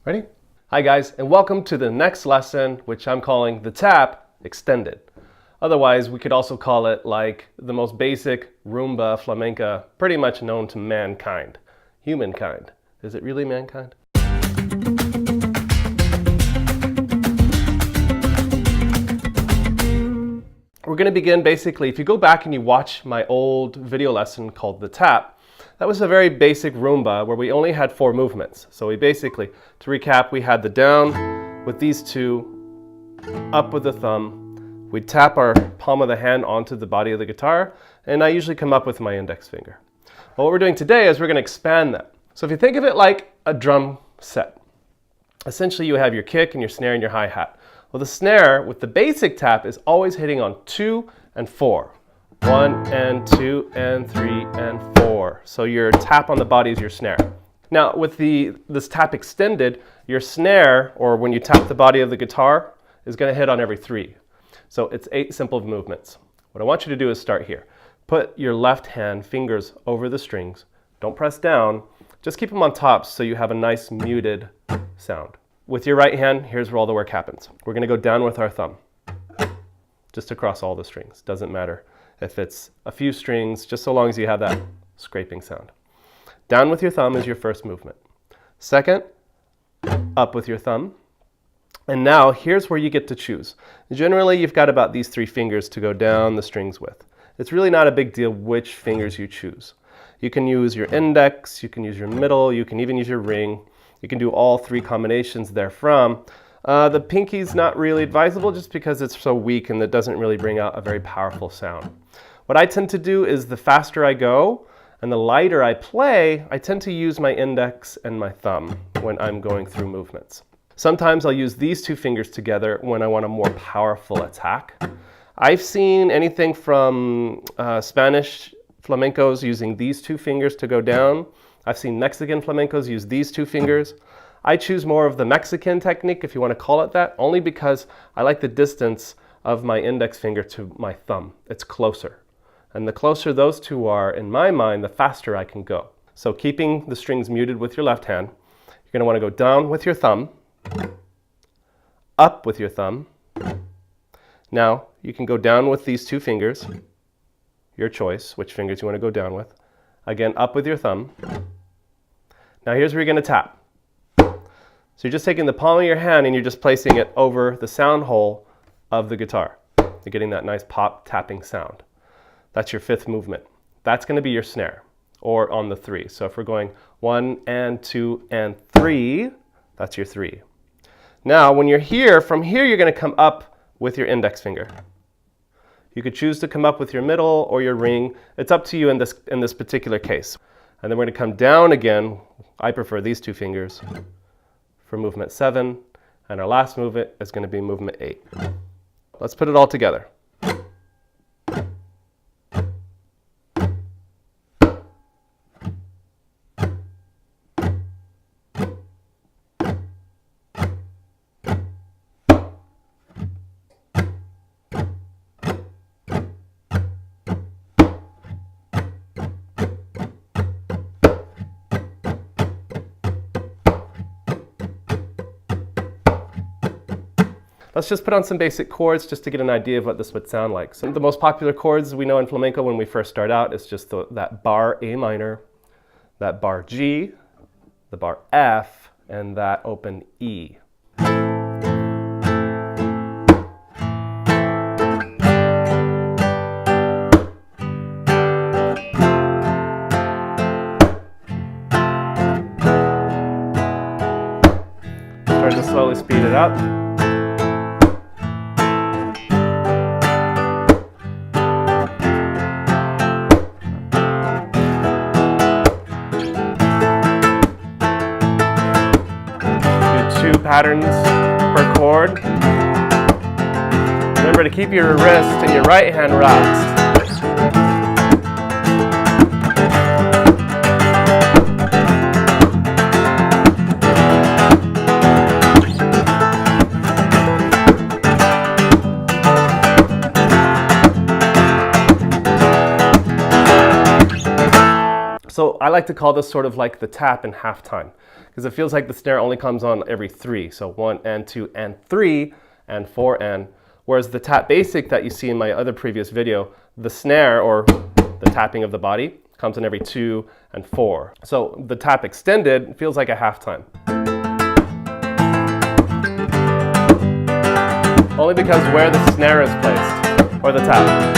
Ready? Hi guys, and welcome to the next lesson, which I'm calling the tap extended. Otherwise, we could also call it like the most basic rumba flamenca, pretty much known to mankind. Humankind. Is it really mankind? We're going to begin basically, if you go back and you watch my old video lesson called the tap, that was a very basic rumba where we only had 4 movements. So we basically, to recap, we had the down with these two, up with the thumb. We tap our palm of the hand onto the body of the guitar, and I usually come up with my index finger. Well, what we're doing today is we're going to expand that. So if you think of it like a drum set, essentially you have your kick and your snare and your hi-hat. Well, the snare with the basic tap is always hitting on 2 and 4. 1 and 2 and 3 and 4. So your tap on the body is your snare. Now with this tap extended, your snare, or when you tap the body of the guitar, is going to hit on every 3. So it's 8 simple movements. What I want you to do is start here. Put your left hand fingers over the strings. Don't press down. Just keep them on top so you have a nice muted sound. With your right hand, here's where all the work happens. We're going to go down with our thumb. Just across all the strings. Doesn't matter if it's a few strings, just so long as you have that scraping sound. Down with your thumb is your first movement. Second, up with your thumb. And now here's where you get to choose. Generally, you've got about these 3 fingers to go down the strings with. It's really not a big deal which fingers you choose. You can use your index, you can use your middle, you can even use your ring. You can do all 3 combinations therefrom. The pinky's not really advisable just because it's so weak and it doesn't really bring out a very powerful sound. What I tend to do is the faster I go and the lighter I play, I tend to use my index and my thumb when I'm going through movements. Sometimes I'll use these 2 fingers together when I want a more powerful attack. I've seen anything from Spanish flamencos using these 2 fingers to go down. I've seen Mexican flamencos use these 2 fingers. I choose more of the Mexican technique, if you want to call it that, only because I like the distance of my index finger to my thumb. It's closer. And the closer those 2 are, in my mind, the faster I can go. So keeping the strings muted with your left hand, you're going to want to go down with your thumb, up with your thumb. Now, you can go down with these 2 fingers, your choice, which fingers you want to go down with. Again, up with your thumb. Now here's where you're going to tap. So you're just taking the palm of your hand and you're just placing it over the sound hole of the guitar. You're getting that nice pop tapping sound. That's your 5th movement. That's going to be your snare, or on the 3. So if we're going 1 and 2 and 3, that's your 3. Now when you're here, from here you're going to come up with your index finger. You could choose to come up with your middle or your ring. It's up to you in this particular case. And then we're going to come down again. I prefer these 2 fingers for movement 7, and our last movement is going to be movement 8. Let's put it all together. Let's just put on some basic chords just to get an idea of what this would sound like. So the most popular chords we know in flamenco when we first start out is just that bar A minor, that bar G, the bar F, and that open E. Start to slowly speed it up. Patterns per chord. Remember to keep your wrist and your right hand relaxed. So I like to call this sort of like the tap in half time. because it feels like the snare only comes on every 3. So 1 and 2 and 3 and 4 and. Whereas the tap basic that you see in my other previous video, the snare or the tapping of the body comes in every 2 and 4. So the tap extended feels like a half time. Only because where the snare is placed, or the tap.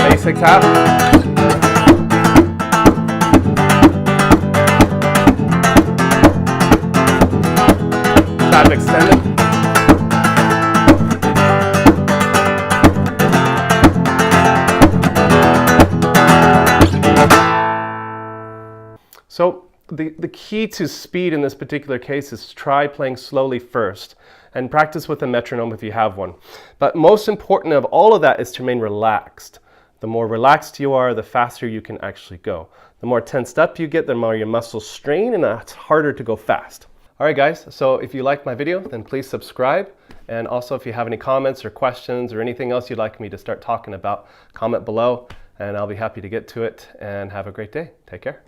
Basic tap. Tap extended. So the key to speed in this particular case is try playing slowly first and practice with a metronome if you have one. But most important of all of that is to remain relaxed. The more relaxed you are, the faster you can actually go. The more tensed up you get, the more your muscles strain, and it's harder to go fast. All right, guys, so if you liked my video, then please subscribe. And also, if you have any comments or questions or anything else you'd like me to start talking about, comment below, and I'll be happy to get to it. And have a great day. Take care.